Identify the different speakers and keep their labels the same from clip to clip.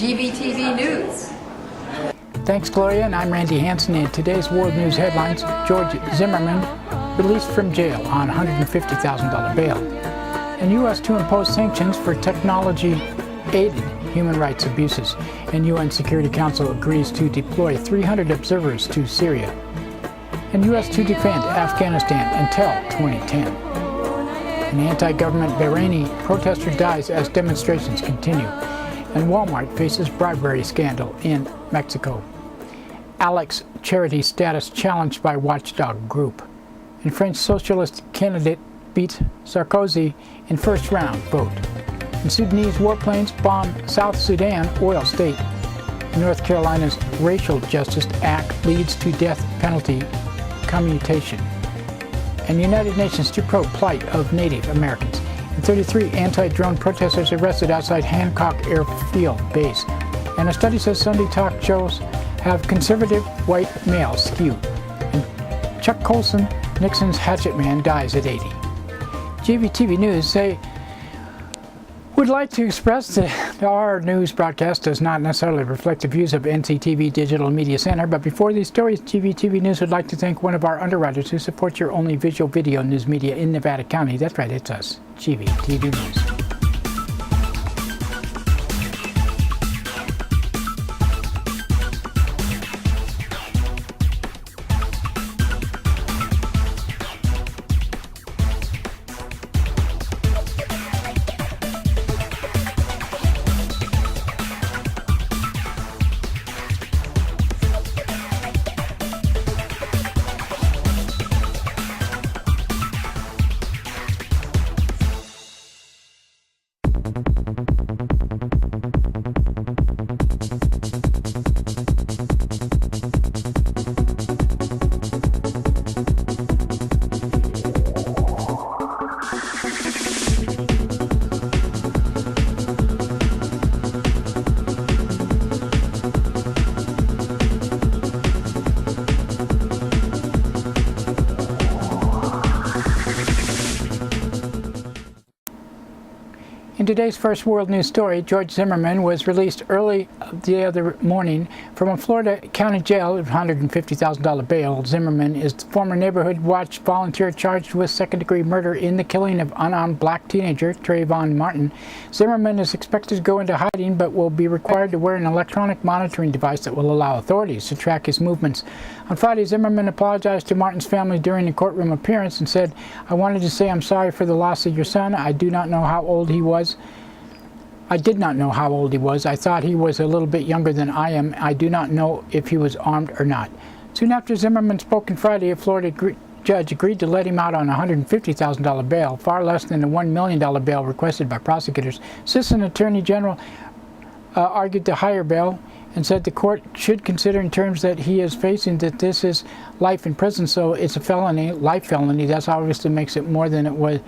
Speaker 1: GVTV News.
Speaker 2: Thanks, Gloria, and I'm Randy Hansen. In today's World News headlines, George Zimmerman released from jail on $150,000 bail. And U.S. to impose sanctions for technology-aided human rights abuses. And UN Security Council agrees to deploy 300 observers to Syria. And U.S. to defend Afghanistan until 2010. An anti-government Bahraini protester dies as demonstrations continue. And Walmart faces bribery scandal in Mexico. Alex charity status challenged by watchdog group. And French socialist candidate beats Sarkozy in first round vote. And Sudanese warplanes bomb South Sudan oil state. North Carolina's Racial Justice Act leads to death penalty commutation. And United Nations to probe plight of Native Americans. And 33 anti-drone protesters arrested outside Hancock Airfield Base. And a study says Sunday talk shows have conservative white male skew. And Chuck Colson, Nixon's hatchet man, dies at 80. GVTV News say, would like to express that our news broadcast does not necessarily reflect the views of NCTV Digital Media Center, but before these stories, GVTV News would like to thank one of our underwriters who supports your only visual video news media in Nevada County. That's right, it's us, GVTV News. In today's first world news story, George Zimmerman was released early the other morning from a Florida county jail with $150,000 bail. Zimmerman is the former neighborhood watch volunteer charged with second-degree murder in the killing of unarmed black teenager Trayvon Martin. Zimmerman is expected to go into hiding but will be required to wear an electronic monitoring device that will allow authorities to track his movements. On Friday, Zimmerman apologized to Martin's family during a courtroom appearance and said, "I wanted to say I'm sorry for the loss of your son. I do not know how old he was. I did not know how old he was. I thought he was a little bit younger than I am. I do not know if he was armed or not." Soon after Zimmerman spoke on Friday, a Florida judge agreed to let him out on $150,000 bail, far less than the $1 million bail requested by prosecutors. Assistant Attorney General argued the higher bail and said the court should consider in terms that he is facing that this is life in prison, so it's a felony, life felony. That's obviously makes it more than it was.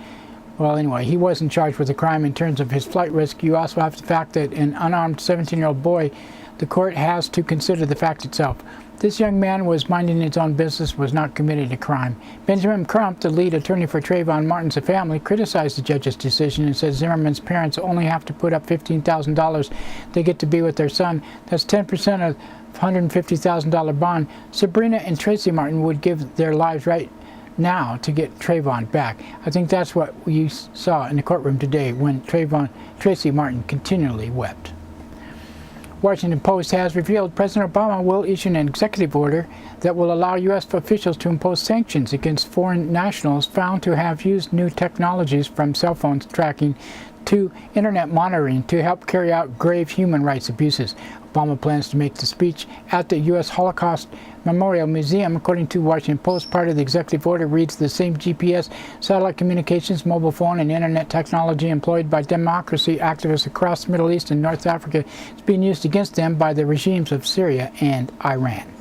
Speaker 2: Well, anyway, he wasn't charged with a crime in terms of his flight risk. You also have the fact that an unarmed 17-year-old boy, the court has to consider the fact itself. This young man was minding his own business, was not committing a crime. Benjamin Crump, the lead attorney for Trayvon Martin's family, criticized the judge's decision and said Zimmerman's parents only have to put up $15,000. They get to be with their son. That's 10% of $150,000 bond. Sabrina and Tracy Martin would give their lives right now to get Trayvon back. I think that's what we saw in the courtroom today when Tracy Martin continually wept. Washington Post has revealed President Obama will issue an executive order that will allow U.S. officials to impose sanctions against foreign nationals found to have used new technologies from cell phone tracking to internet monitoring to help carry out grave human rights abuses. Obama plans to make the speech at the U.S. Holocaust Memorial Museum. According to Washington Post, part of the executive order reads the same GPS, satellite communications, mobile phone, and internet technology employed by democracy activists across the Middle East and North Africa is being used against them by the regimes of Syria and Iran.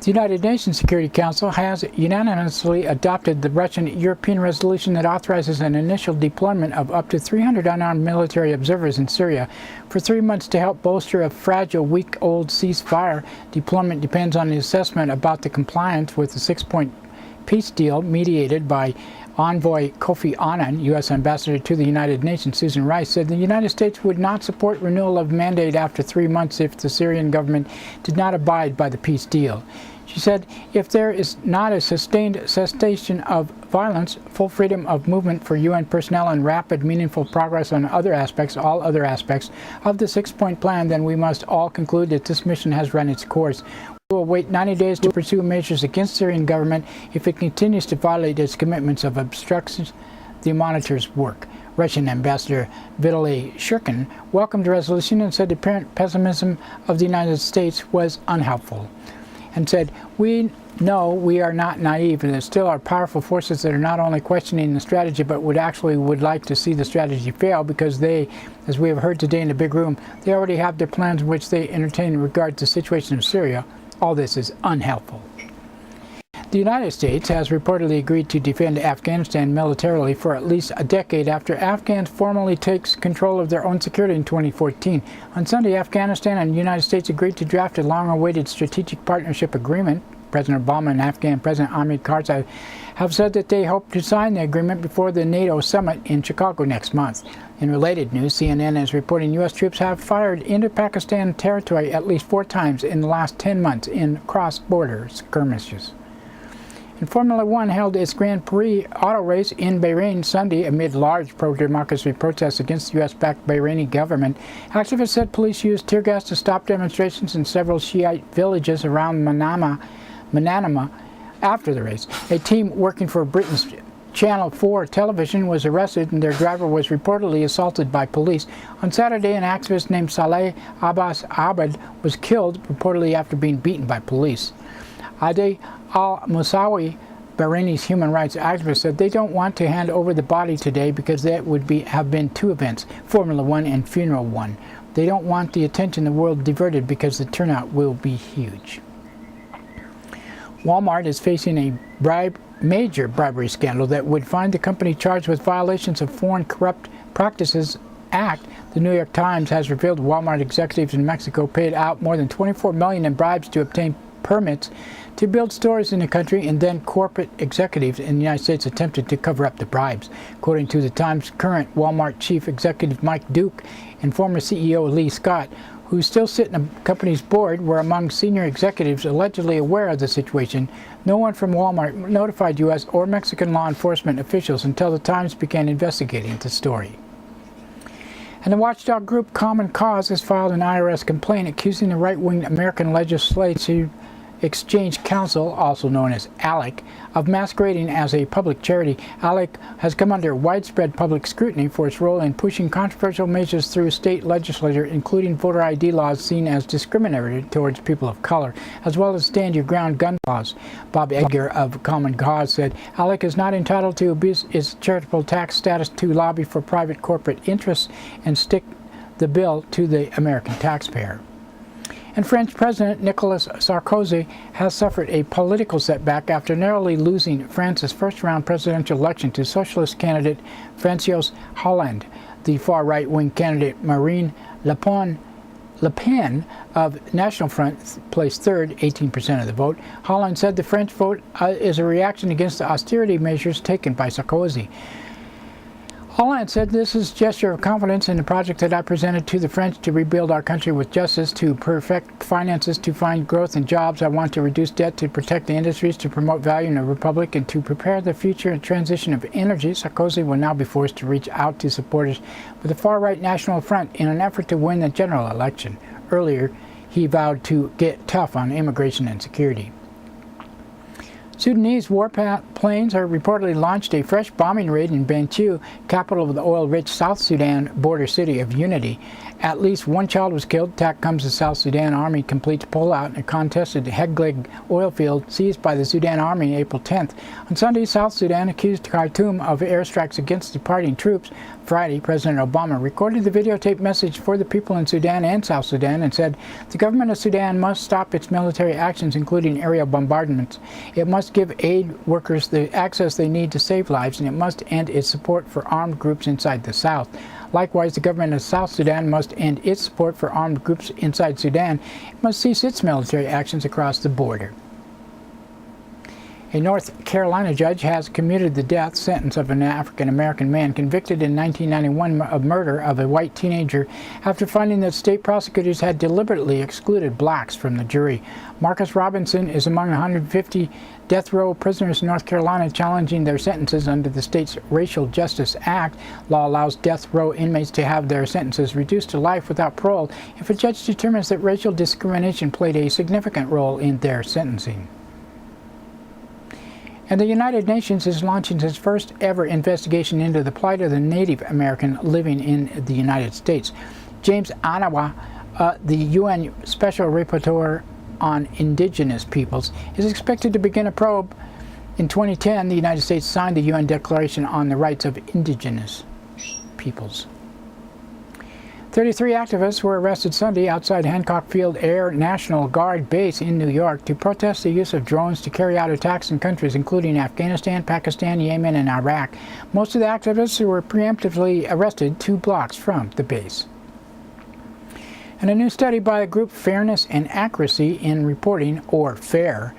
Speaker 2: The United Nations Security Council has unanimously adopted the Russian-European resolution that authorizes an initial deployment of up to 300 unarmed military observers in Syria for 3 months to help bolster a fragile, week-old ceasefire. Deployment depends on the assessment about the compliance with the 6-point peace deal mediated by Envoy Kofi Annan, U.S. Ambassador to the United Nations Susan Rice, said the United States would not support renewal of mandate after 3 months if the Syrian government did not abide by the peace deal. She said, if there is not a sustained cessation of violence, full freedom of movement for UN personnel, and rapid, meaningful progress on all other aspects of the 6-point plan, then we must all conclude that this mission has run its course. We will wait 90 days to pursue measures against the Syrian government if it continues to violate its commitments of obstructions the monitor's work. Russian Ambassador Vitaly Shurkin welcomed the resolution and said the apparent pessimism of the United States was unhelpful, and said, we know we are not naive, and there still are powerful forces that are not only questioning the strategy but would like to see the strategy fail, because they, as we have heard today in the big room, they already have their plans which they entertain in regard to the situation in Syria. All this is unhelpful. The United States has reportedly agreed to defend Afghanistan militarily for at least a decade after Afghans formally takes control of their own security in 2014. On Sunday, Afghanistan and the United States agreed to draft a long-awaited strategic partnership agreement. President Obama and Afghan President Hamid Karzai have said that they hope to sign the agreement before the NATO summit in Chicago next month. In related news, CNN is reporting U.S. troops have fired into Pakistan territory at least 4 times in the last 10 months in cross-border skirmishes. And Formula One held its Grand Prix auto race in Bahrain Sunday amid large pro-democracy protests against the U.S.-backed Bahraini government. Activists said police used tear gas to stop demonstrations in several Shiite villages around Manama after the race. A team working for Britain's Channel 4 television was arrested, and their driver was reportedly assaulted by police. On Saturday, an activist named Saleh Abbas Abad was killed, reportedly after being beaten by police. Ade al-Musawi, Bahraini's human rights activist, said they don't want to hand over the body today because that would have been 2 events, Formula One and Funeral One. They don't want the attention of the world diverted because the turnout will be huge. Walmart is facing a major bribery scandal that would find the company charged with violations of Foreign Corrupt Practices Act. The New York Times has revealed Walmart executives in Mexico paid out more than $24 million in bribes to obtain permits to build stores in the country, and then corporate executives in the United States attempted to cover up the bribes. According to the Times, current Walmart chief executive Mike Duke and former CEO Lee Scott, who still sit in the company's board, were among senior executives allegedly aware of the situation. No one from Walmart notified U.S. or Mexican law enforcement officials until the Times began investigating the story. And the watchdog group Common Cause has filed an IRS complaint accusing the right-wing American Legislative Exchange Council, also known as ALEC, of masquerading as a public charity. ALEC has come under widespread public scrutiny for its role in pushing controversial measures through state legislature, including voter ID laws seen as discriminatory towards people of color, as well as stand your ground gun laws. Bob Edgar of Common Cause said ALEC is not entitled to abuse its charitable tax status to lobby for private corporate interests and stick the bill to the American taxpayer. And French President Nicolas Sarkozy has suffered a political setback after narrowly losing France's first-round presidential election to socialist candidate François Hollande. The far right-wing candidate Marine Le Pen of National Front placed third, 18% of the vote. Hollande said the French vote is a reaction against the austerity measures taken by Sarkozy. Hollande said, "This is a gesture of confidence in the project that I presented to the French to rebuild our country with justice, to perfect finances, to find growth and jobs. I want to reduce debt, to protect the industries, to promote value in a republic, and to prepare the future and transition of energy." Sarkozy will now be forced to reach out to supporters with the far-right National Front in an effort to win the general election. Earlier, he vowed to get tough on immigration and security. Sudanese warplanes are reportedly launched a fresh bombing raid in Bentiu, capital of the oil-rich South Sudan border city of Unity. At least 1 child was killed. Attack comes as South Sudan Army completes pullout in a contested Heglig oil field seized by the Sudan Army April 10th. On Sunday, South Sudan accused Khartoum of airstrikes against departing troops. Friday, President Obama recorded the videotape message for the people in Sudan and South Sudan and said, "The government of Sudan must stop its military actions, including aerial bombardments. It must give aid workers the access they need to save lives, and it must end its support for armed groups inside the South. Likewise, the government of South Sudan must end its support for armed groups inside Sudan. It must cease its military actions across the border." A North Carolina judge has commuted the death sentence of an African-American man convicted in 1991 of murder of a white teenager after finding that state prosecutors had deliberately excluded blacks from the jury. Marcus Robinson is among 150 death row prisoners in North Carolina challenging their sentences under the state's Racial Justice Act. Law allows death row inmates to have their sentences reduced to life without parole if a judge determines that racial discrimination played a significant role in their sentencing. And the United Nations is launching its first ever investigation into the plight of the Native American living in the United States. James Anawa, the UN Special Rapporteur on Indigenous Peoples, is expected to begin a probe. In 2010, the United States signed the UN Declaration on the Rights of Indigenous Peoples. 33 activists were arrested Sunday outside Hancock Field Air National Guard Base in New York to protest the use of drones to carry out attacks in countries including Afghanistan, Pakistan, Yemen, and Iraq. Most of the activists were preemptively arrested 2 blocks from the base. And a new study by the group Fairness and Accuracy in Reporting, or FAIR,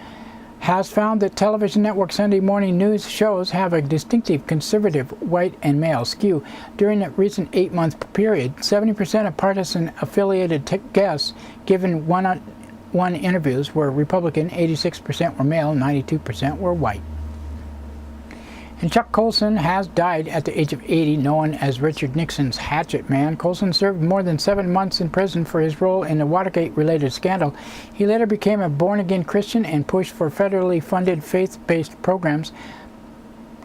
Speaker 2: has found that television network Sunday morning news shows have a distinctive conservative white and male skew. During a recent 8-month period, 70% of partisan-affiliated guests given one-on-one interviews were Republican, 86% were male, 92% were white. And Chuck Colson has died at the age of 80, known as Richard Nixon's hatchet man. Colson served more than 7 months in prison for his role in the Watergate-related scandal. He later became a born-again Christian and pushed for federally funded faith-based programs.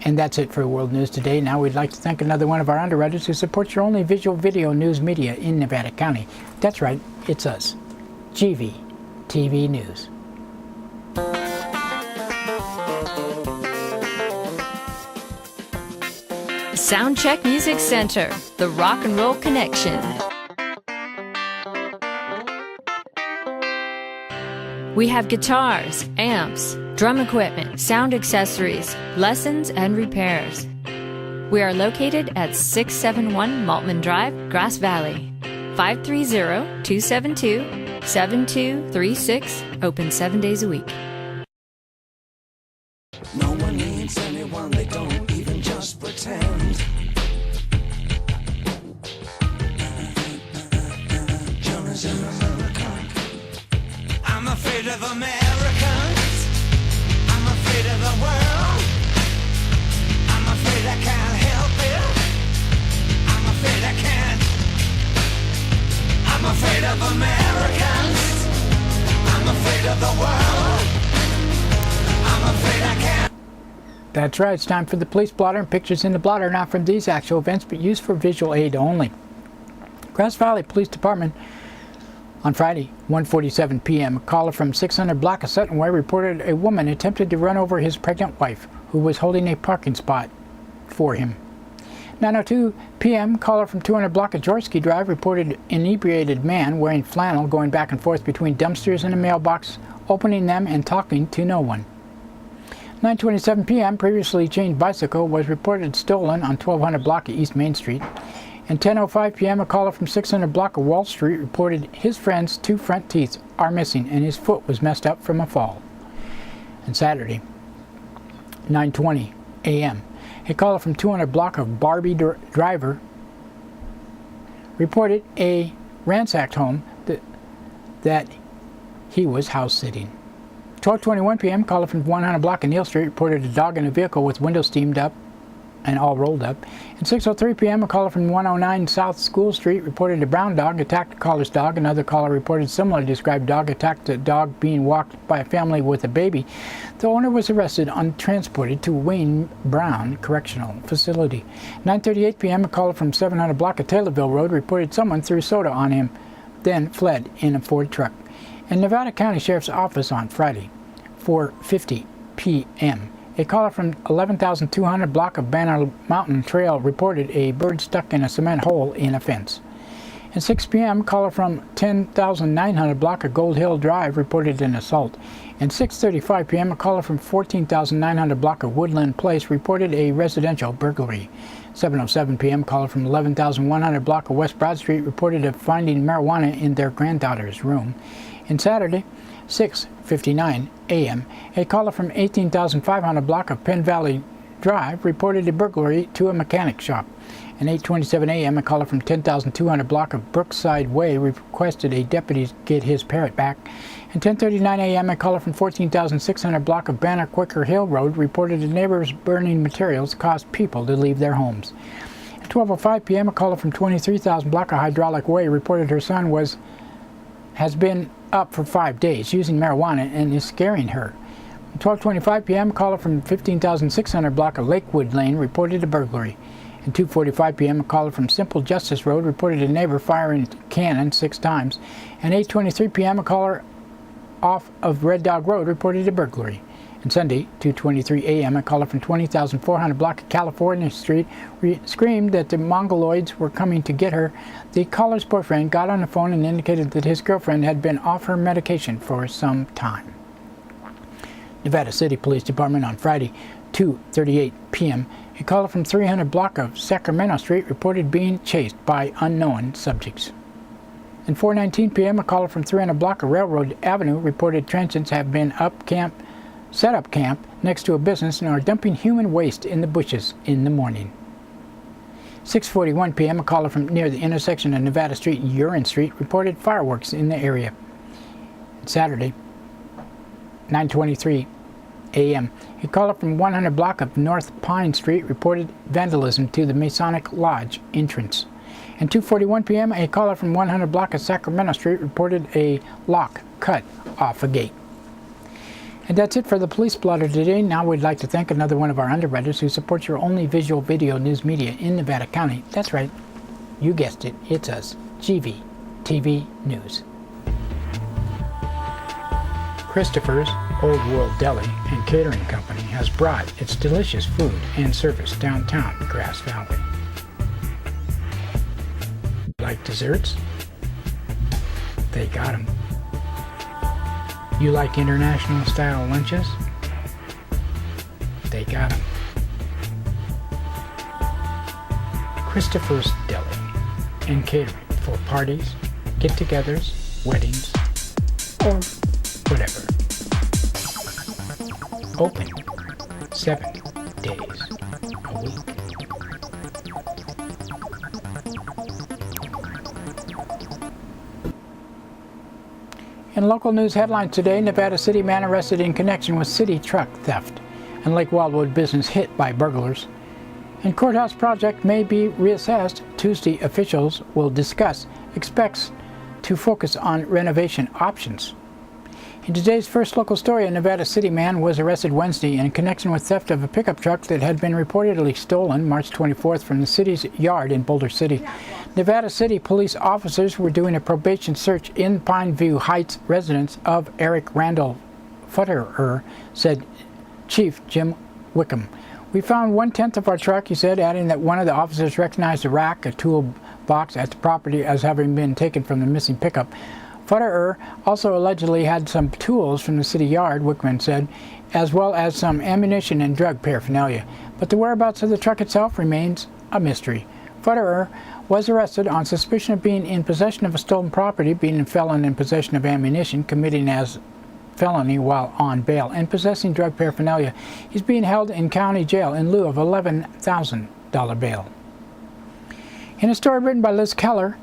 Speaker 2: And that's it for World News Today. Now we'd like to thank another one of our underwriters who supports your only visual video news media in Nevada County. That's right, it's us, GVTV News.
Speaker 1: Soundcheck Music Center, the rock and roll connection. We have guitars, amps, drum equipment, sound accessories, lessons, and repairs. We are located at 671 Maltman Drive, Grass Valley. 530-272-7236, open 7 days a week.
Speaker 3: No one needs anyone, they don't even just pretend. Jonas in America. I'm afraid of Americans. I'm afraid of the world. I'm afraid I can't help it. I'm afraid I can't. I'm afraid of Americans. I'm afraid of the world. I'm afraid I can't.
Speaker 2: That's right, it's time for the police blotter, and pictures in the blotter not from these actual events but used for visual aid only. Grass Valley Police Department on Friday, 1:47 p.m., a caller from 600 block of Sutton Way reported a woman attempted to run over his pregnant wife who was holding a parking spot for him. 9:02 p.m., caller from 200 block of Jaworski Drive reported inebriated man wearing flannel going back and forth between dumpsters and a mailbox, opening them and talking to no one. 9:27 p.m., previously chained bicycle was reported stolen on 1200 block of East Main Street. And 10:05 p.m., a caller from 600 block of Wall Street reported his friend's 2 front teeth are missing and his foot was messed up from a fall. And Saturday, 9:20 a.m., a caller from 200 block of Barbie Driver reported a ransacked home that he was house sitting. 12:21 p.m., caller from 100 block of Neal Street reported a dog in a vehicle with windows steamed up and all rolled up. And 6:03 p.m., a caller from 109 South School Street reported a brown dog attacked a caller's dog. Another caller reported similarly described dog attacked a dog being walked by a family with a baby. The owner was arrested and transported to Wayne Brown Correctional Facility. 9:38 p.m., a caller from 700 block of Taylorville Road reported someone threw soda on him, then fled in a Ford truck. In Nevada County Sheriff's Office on Friday, 4:50 p.m., a caller from 11,200 block of Banner Mountain Trail reported a bird stuck in a cement hole in a fence. At 6 p.m., caller from 10,900 block of Gold Hill Drive reported an assault. And 6:35 p.m., a caller from 14,900 block of Woodland Place reported a residential burglary. 7:07 p.m., caller from 11,100 block of West Broad Street reported finding marijuana in their granddaughter's room. And Saturday, 6:59 a.m., a caller from 18,500 block of Penn Valley Drive reported a burglary to a mechanic shop. At 8:27 a.m., a caller from 10,200 block of Brookside Way requested a deputy get his parrot back. At 10:39 a.m., a caller from 14,600 block of Banner Quaker Hill Road reported a neighbor's burning materials caused people to leave their homes. At 12:05 p.m., a caller from 23,000 block of Hydraulic Way reported her son has been up for 5 days using marijuana and is scaring her. At 12:25 p.m., a caller from 15,600 block of Lakewood Lane reported a burglary. At 2:45 p.m., a caller from Simple Justice Road reported a neighbor firing a cannon 6 times. At 8:23 p.m., a caller off of Red Dog Road reported a burglary. And Sunday, 2:23 a.m., a caller from 20,400 block of California Street screamed that the Mongoloids were coming to get her. The caller's boyfriend got on the phone and indicated that his girlfriend had been off her medication for some time. Nevada City Police Department on Friday, 2:38 p.m., a caller from 300 block of Sacramento Street reported being chased by unknown subjects. At 4:19 p.m., a caller from 300 block of Railroad Avenue reported transients have been set up camp next to a business and are dumping human waste in the bushes in the morning. 6:41 p.m., a caller from near the intersection of Nevada Street and Urine Street reported fireworks in the area. Saturday, 9:23 a.m., a caller from 100 block of North Pine Street reported vandalism to the Masonic Lodge entrance. At 2:41 p.m., a caller from 100 block of Sacramento Street reported a lock cut off a gate. And that's it for the Police Blotter today. Now we'd like to thank another one of our underwriters who supports your only visual video news media in Nevada County. That's right, you guessed it, it's us, GVTV News. Christopher's Old World Deli and Catering Company has brought its delicious food and service downtown Grass Valley. Like desserts? They got 'em. You like international style lunches? They got 'em. Christopher's Deli and Catering for parties, get-togethers, weddings, or whatever. Open 7 days a week. In local news headlines today, Nevada City man arrested in connection with city truck theft, and Lake Wildwood business hit by burglars. And courthouse project may be reassessed. Tuesday, officials will discuss, expects to focus on renovation options. In today's first local story, a Nevada City man was arrested Wednesday in connection with theft of a pickup truck that had been reportedly stolen March 24th from the city's yard in Boulder City. Nevada City police officers were doing a probation search in Pineview Heights residence of Eric Randall Futterer, said Chief Jim Wickham. We found 1/10 of our truck, he said, adding that one of the officers recognized a rack, a toolbox at the property as having been taken from the missing pickup. Futterer also allegedly had some tools from the city yard, Wickman said, as well as some ammunition and drug paraphernalia. But the whereabouts of the truck itself remains a mystery. Futterer was arrested on suspicion of being in possession of a stolen property, being a felon in possession of ammunition, committing as felony while on bail, and possessing drug paraphernalia. He's being held in county jail in lieu of $11,000 bail. In a story written by Liz Keller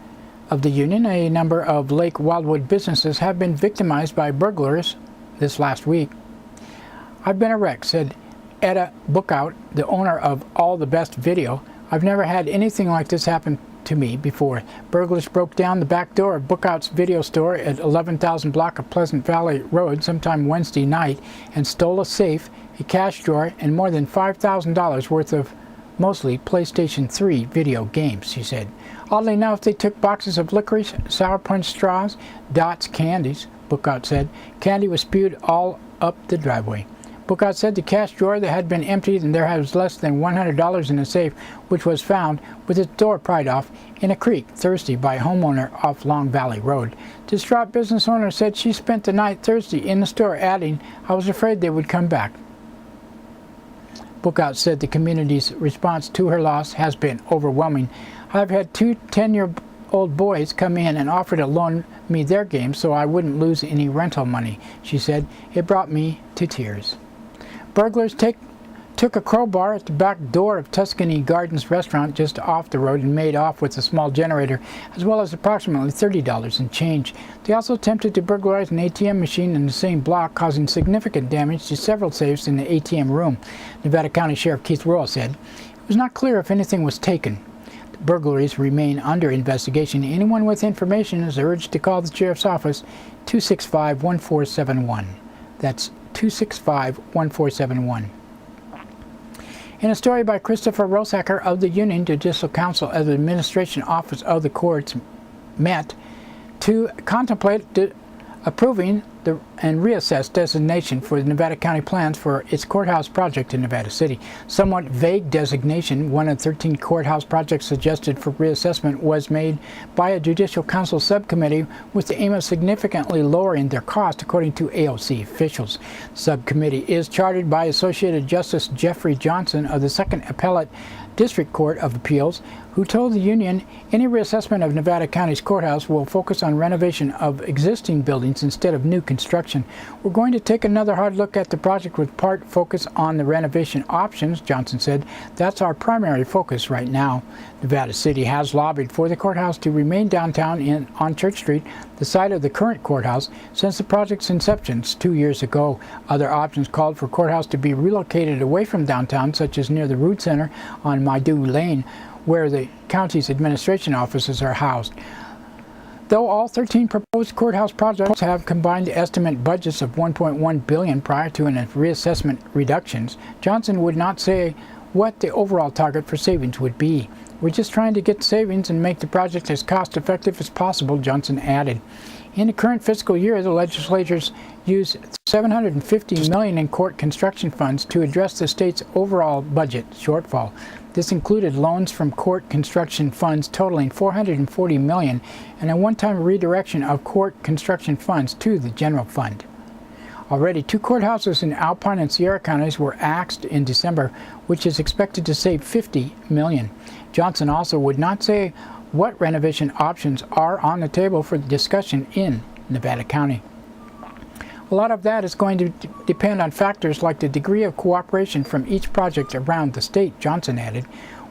Speaker 2: of the Union, a number of Lake Wildwood businesses have been victimized by burglars this last week. I've been a wreck, said Etta Bookout, the owner of All the Best Video. I've never had anything like this happen to me before. Burglars broke down the back door of Bookout's video store at 11,000 block of Pleasant Valley Road sometime Wednesday night and stole a safe, a cash drawer, and more than $5,000 worth of mostly PlayStation 3 video games, she said. Oddly enough, they took boxes of licorice, Sour Punch straws, Dots candies, Bookout said. Candy was spewed all up the driveway. Bookout said the cash drawer that had been emptied and there was less than $100 in the safe, which was found with its door pried off in a creek Thursday by a homeowner off Long Valley Road. Distraught business owner said she spent the night Thursday in the store, adding, I was afraid they would come back. Bookout said the community's response to her loss has been overwhelming. I've had two 10-year-old old boys come in and offer to loan me their games so I wouldn't lose any rental money, she said. It brought me to tears. Burglars took a crowbar at the back door of Tuscany Gardens restaurant just off the road and made off with a small generator, as well as approximately $30 in change. They also attempted to burglarize an ATM machine in the same block, causing significant damage to several safes in the ATM room, Nevada County Sheriff Keith Royal said. It was not clear if anything was taken. The burglaries remain under investigation. Anyone with information is urged to call the Sheriff's Office 265-1471. That's 265-1471. In a story by Christopher Rosacker of the Union Judicial Council of the Administration Office of the Courts met to contemplate approving and reassess designation for the Nevada County plans for its courthouse project in Nevada City. Somewhat vague designation, one of 13 courthouse projects suggested for reassessment, was made by a Judicial Council subcommittee with the aim of significantly lowering their cost, according to AOC officials. The subcommittee is chartered by Associated Justice Jeffrey Johnson of the Second Appellate District Court of Appeals, who told the Union any reassessment of Nevada County's courthouse will focus on renovation of existing buildings instead of new construction. We're going to take another hard look at the project with part focus on the renovation options, Johnson said. That's our primary focus right now. Nevada City has lobbied for the courthouse to remain downtown on Church Street, the site of the current courthouse, since the project's inception 2 years ago. Other options called for courthouse to be relocated away from downtown, such as near the Root Center on Maidu Lane, where the county's administration offices are housed. Though all 13 proposed courthouse projects have combined estimate budgets of $1.1 billion prior to an reassessment reductions, Johnson would not say what the overall target for savings would be. We're just trying to get savings and make the project as cost-effective as possible, Johnson added. In the current fiscal year, the legislatures used $750 million in court construction funds to address the state's overall budget shortfall. This included loans from court construction funds totaling $440 million and a one-time redirection of court construction funds to the general fund. Already, 2 courthouses in Alpine and Sierra counties were axed in December, which is expected to save $50 million. Johnson also would not say what renovation options are on the table for discussion in Nevada County. A lot of that is going to depend on factors like the degree of cooperation from each project around the state, Johnson added.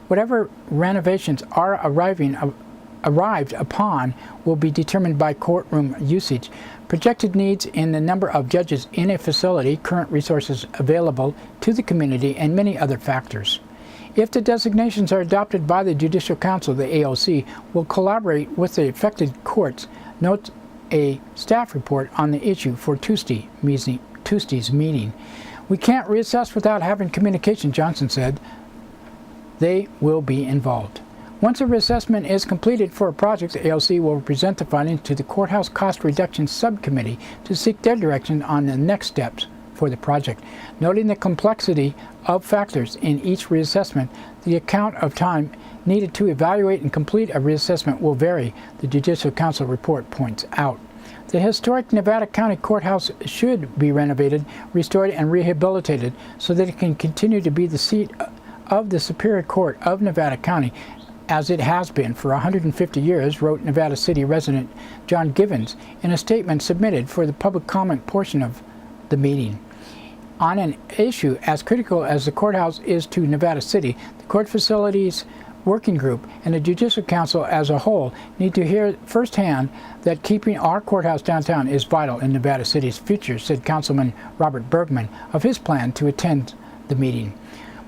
Speaker 2: Whatever renovations are arrived upon will be determined by courtroom usage, projected needs in the number of judges in a facility, current resources available to the community, and many other factors. If the designations are adopted by the Judicial Council, the AOC will collaborate with the affected courts, notes a staff report on the issue for Tuesday's meeting. We can't reassess without having communication, Johnson said. They will be involved. Once a reassessment is completed for a project, the AOC will present the findings to the Courthouse Cost Reduction Subcommittee to seek their direction on the next steps for the project. Noting the complexity of factors in each reassessment, the amount of time needed to evaluate and complete a reassessment will vary, the Judicial Council report points out. The historic Nevada County Courthouse should be renovated, restored, and rehabilitated so that it can continue to be the seat of the Superior Court of Nevada County, as it has been for 150 years, wrote Nevada City resident John Givens in a statement submitted for the public comment portion of the meeting. On an issue as critical as the courthouse is to Nevada City, the Court Facilities Working Group and the Judicial Council as a whole need to hear firsthand that keeping our courthouse downtown is vital in Nevada City's future, said Councilman Robert Bergman of his plan to attend the meeting.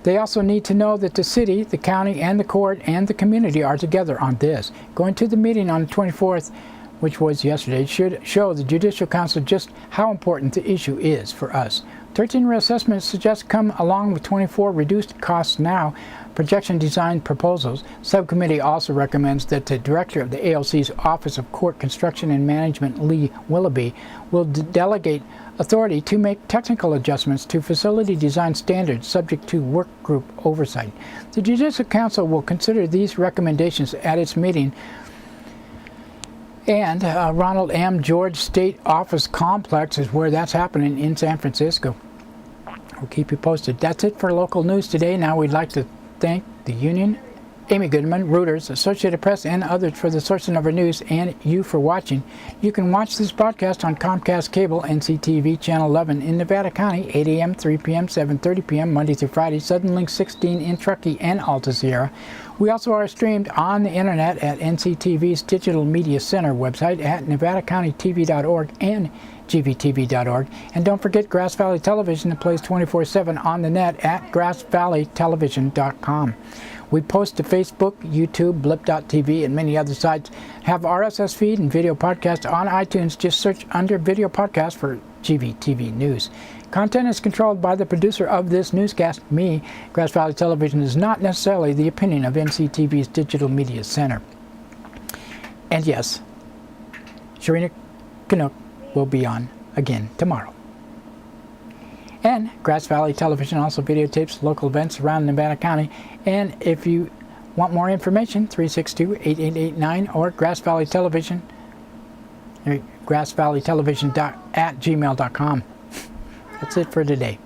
Speaker 2: They also need to know that the city, the county, and the court and the community are together on this. Going to the meeting on the 24th, which was yesterday, should show the Judicial Council just how important the issue is for us. 13 reassessments suggest come along with 24 reduced costs now projection design proposals. Subcommittee also recommends that the director of the ALC's Office of Court Construction and Management, Lee Willoughby, will delegate authority to make technical adjustments to facility design standards subject to work group oversight. The Judicial Council will consider these recommendations at its meeting and Ronald M. George State Office Complex is where that's happening in San Francisco. We'll keep you posted. That's it for local news today. Now we'd like to thank the Union Amy Goodman, Reuters, Associated Press, and others for the sourcing of our news, and you for watching. You can watch this broadcast on Comcast Cable, NCTV Channel 11 in Nevada County, 8 a.m., 3 p.m., 7:30 p.m., Monday through Friday, Southern Link 16 in Truckee and Alta Sierra. We also are streamed on the internet at NCTV's Digital Media Center website at nevadacountytv.org and GVTV.org. And don't forget Grass Valley Television that plays 24/7 on the net at grassvalleytelevision.com. We post to Facebook, YouTube, Blip.tv, and many other sites. Have RSS feed and video podcast on iTunes. Just search under video podcast for GVTV News. Content is controlled by the producer of this newscast, me. Grass Valley Television is not necessarily the opinion of NCTV's Digital Media Center. And yes, Sharina Canuck will be on again tomorrow. And Grass Valley Television also videotapes local events around Nevada County. And if you want more information, 362-8889 or Grass Valley Television, grassvalleytelevision@gmail.com. That's it for today.